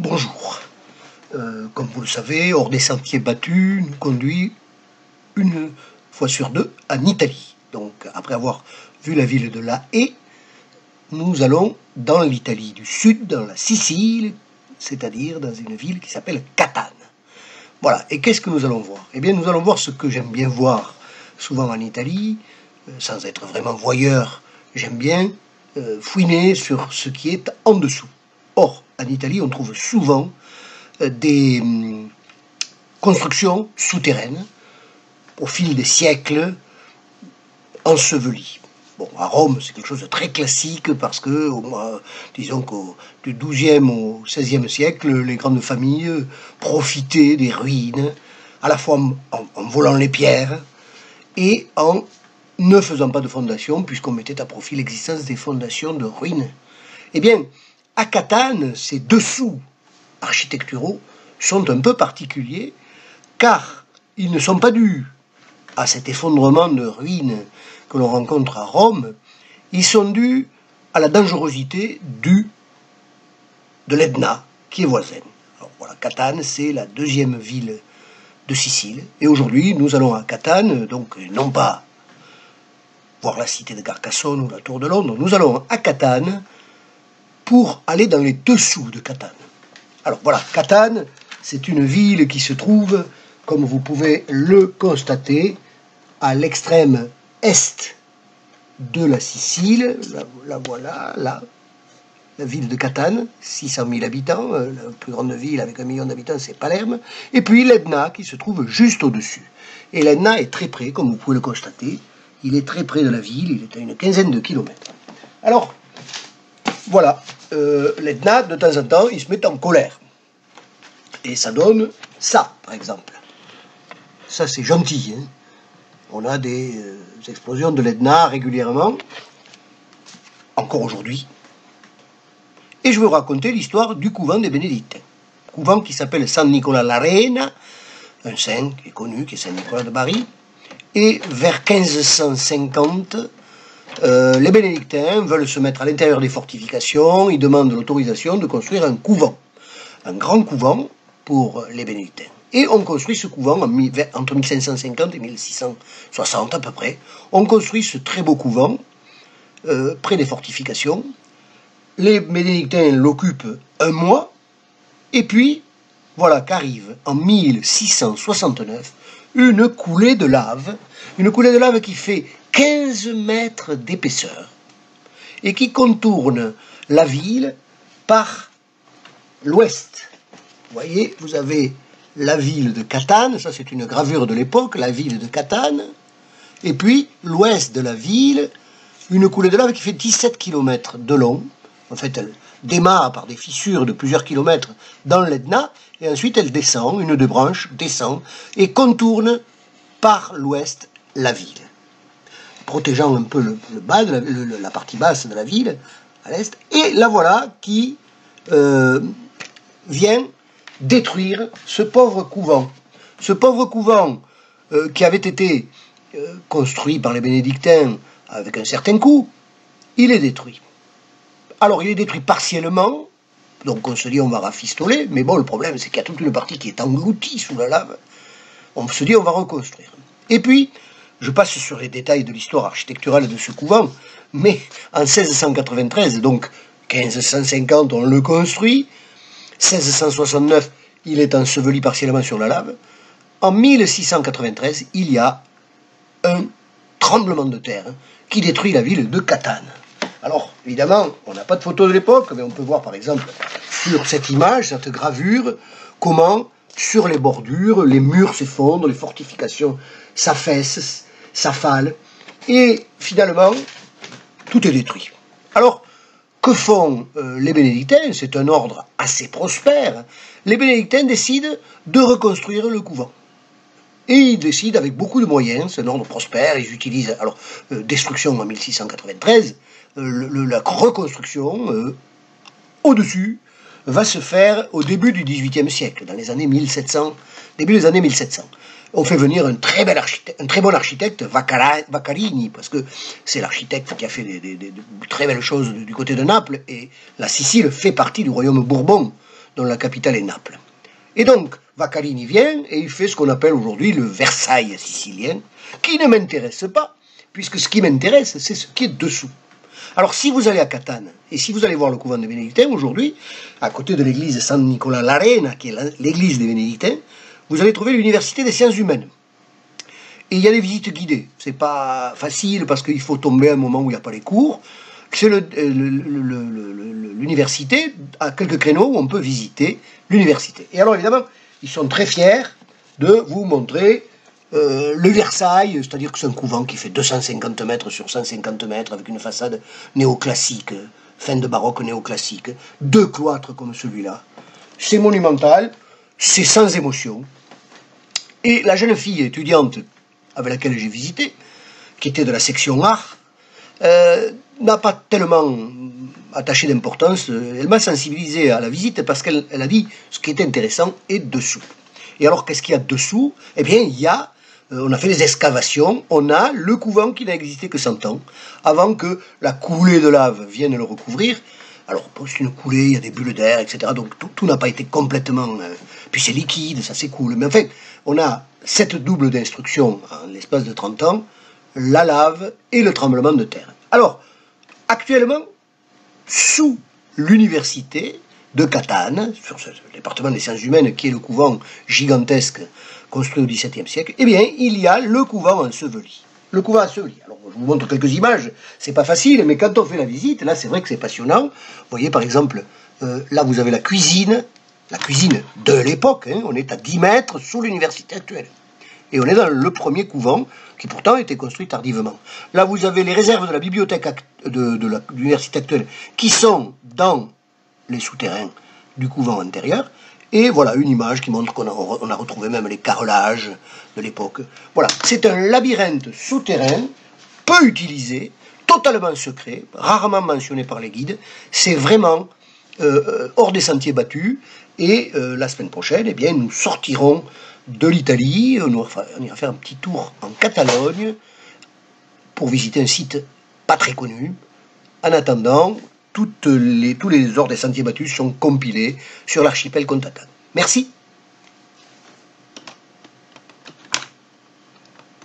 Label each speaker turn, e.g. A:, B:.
A: Bonjour. Comme vous le savez, Hors des sentiers battus nous conduit une fois sur deux en Italie. Donc, après avoir vu la ville de La Haye, nous allons dans l'Italie du Sud, dans la Sicile, c'est-à-dire dans une ville qui s'appelle Catane. Voilà. Et qu'est-ce que nous allons voir? Eh bien, nous allons voir ce que j'aime bien voir souvent en Italie, sans être vraiment voyeur. J'aime bien fouiner sur ce qui est en dessous. Or, en Italie, on trouve souvent des constructions souterraines au fil des siècles ensevelies. Bon, à Rome, c'est quelque chose de très classique parce que, disons du XIIe au XVIe siècle, les grandes familles profitaient des ruines, à la fois en volant les pierres et en ne faisant pas de fondation, puisqu'on mettait à profit l'existence des fondations de ruines. Eh bien, à Catane, ces dessous architecturaux sont un peu particuliers, car ils ne sont pas dus à cet effondrement de ruines que l'on rencontre à Rome, ils sont dus à la dangerosité de l'Etna, qui est voisine. Alors voilà, Catane, c'est la deuxième ville de Sicile, et aujourd'hui, nous allons à Catane, donc non pas voir la cité de Carcassonne ou la tour de Londres, nous allons à Catane pour aller dans les dessous de Catane. Alors voilà, Catane, c'est une ville qui se trouve, comme vous pouvez le constater, à l'extrême est de la Sicile. La voilà, là, la ville de Catane, 600 000 habitants, la plus grande ville avec 1 million d'habitants, c'est Palerme. Et puis l'Etna qui se trouve juste au-dessus. Et l'Etna est très près, comme vous pouvez le constater, il est très près de la ville, il est à une quinzaine de kilomètres. Alors, voilà, l'Etna, de temps en temps, il se met en colère. Et ça donne ça, par exemple. Ça, c'est gentil. Hein. On a des explosions de l'Etna régulièrement, encore aujourd'hui. Et je vais vous raconter l'histoire du couvent des Bénédictins. Couvent qui s'appelle San Nicola l'Arena, un saint qui est connu, qui est Saint Nicolas de Bari. Et vers 1550, les Bénédictins veulent se mettre à l'intérieur des fortifications. Ils demandent l'autorisation de construire un couvent, un grand couvent pour les Bénédictins. Et on construit ce couvent entre 1550 et 1660 à peu près. On construit ce très beau couvent près des fortifications. Les Bénédictins l'occupent un mois. Et puis, voilà qu'arrive en 1669 une coulée de lave qui fait 15 mètres d'épaisseur et qui contourne la ville par l'ouest. Vous voyez, vous avez la ville de Catane, ça c'est une gravure de l'époque, la ville de Catane, et puis l'ouest de la ville, une coulée de lave qui fait 17 km de long. En fait, elle démarre par des fissures de plusieurs kilomètres dans l'Etna, et ensuite elle descend, une des branches descend, et contourne par l'ouest la ville, protégeant un peu le bas, la partie basse de la ville, à l'est, et la voilà qui vient détruire ce pauvre couvent. Ce pauvre couvent qui avait été construit par les Bénédictins avec un certain coût, il est détruit. Alors il est détruit partiellement, donc on se dit on va rafistoler, mais bon le problème c'est qu'il y a toute une partie qui est engloutie sous la lave, on se dit on va reconstruire. Et puis, je passe sur les détails de l'histoire architecturale de ce couvent, mais en 1693, donc 1550 on le construit, 1669 il est enseveli partiellement sur la lave, en 1693 il y a un tremblement de terre qui détruit la ville de Catane. Alors, évidemment, on n'a pas de photo de l'époque, mais on peut voir par exemple sur cette image, cette gravure, comment sur les bordures, les murs s'effondrent, les fortifications s'affaissent, s'affalent, et finalement, tout est détruit. Alors, que font les Bénédictins? C'est un ordre assez prospère. Les Bénédictins décident de reconstruire le couvent. Et ils décident avec beaucoup de moyens, c'est un ordre prospère, ils utilisent, alors, destruction en 1693, la reconstruction au-dessus va se faire au début du XVIIIe siècle, dans les années 1700, début des années 1700. On fait venir un très bon architecte, Vaccarini, parce que c'est l'architecte qui a fait de très belles choses du côté de Naples, et la Sicile fait partie du royaume Bourbon dont la capitale est Naples. Et donc, Vaccarini vient et il fait ce qu'on appelle aujourd'hui le Versailles sicilien, qui ne m'intéresse pas, puisque ce qui m'intéresse, c'est ce qui est dessous. Alors, si vous allez à Catane, et si vous allez voir le couvent des Bénédictins aujourd'hui, à côté de l'église San Nicola l'Arena, qui est l'église des Bénédictins, vous allez trouver l'université des sciences humaines. Et il y a des visites guidées. C'est pas facile parce qu'il faut tomber à un moment où il n'y a pas les cours. C'est l'université à quelques créneaux où on peut visiter l'université. Et alors évidemment, ils sont très fiers de vous montrer le Versailles, c'est-à-dire que c'est un couvent qui fait 250 mètres sur 150 mètres avec une façade néoclassique, fin de baroque néoclassique, 2 cloîtres comme celui-là. C'est monumental, c'est sans émotion. Et la jeune fille étudiante avec laquelle j'ai visité, qui était de la section art, n'a pas tellement attaché d'importance. Elle m'a sensibilisé à la visite parce qu'elle a dit ce qui était intéressant est dessous. Et alors, qu'est-ce qu'il y a dessous? Eh bien, il y a, on a fait des excavations, on a le couvent qui n'a existé que 100 ans, avant que la coulée de lave vienne le recouvrir. Alors, c'est une coulée, il y a des bulles d'air, etc. Donc, tout n'a pas été complètement... puis c'est liquide, ça s'écoule. Mais en fait, on a cette double destruction en l'espace de 30 ans, la lave et le tremblement de terre. Alors, actuellement, sous l'université de Catane, sur ce département des sciences humaines, qui est le couvent gigantesque construit au XVIIe siècle, eh bien, il y a le couvent enseveli. Le couvent enseveli. Alors, je vous montre quelques images, c'est pas facile, mais quand on fait la visite, là, c'est vrai que c'est passionnant. Vous voyez, par exemple, là, vous avez la cuisine de l'époque, hein, on est à 10 mètres sous l'université actuelle. Et on est dans le premier couvent, qui pourtant a été construit tardivement. Là, vous avez les réserves de la bibliothèque de l'université actuelle, qui sont dans les souterrains du couvent antérieur. Et voilà une image qui montre qu'on a retrouvé même les carrelages de l'époque. Voilà, c'est un labyrinthe souterrain, peu utilisé, totalement secret, rarement mentionné par les guides. C'est vraiment hors des sentiers battus. Et la semaine prochaine, eh bien, nous sortirons de l'Italie, on ira faire un petit tour en Catalogne pour visiter un site pas très connu. En attendant, tous les hors des sentiers battus sont compilés sur l'archipel Contatane. Merci.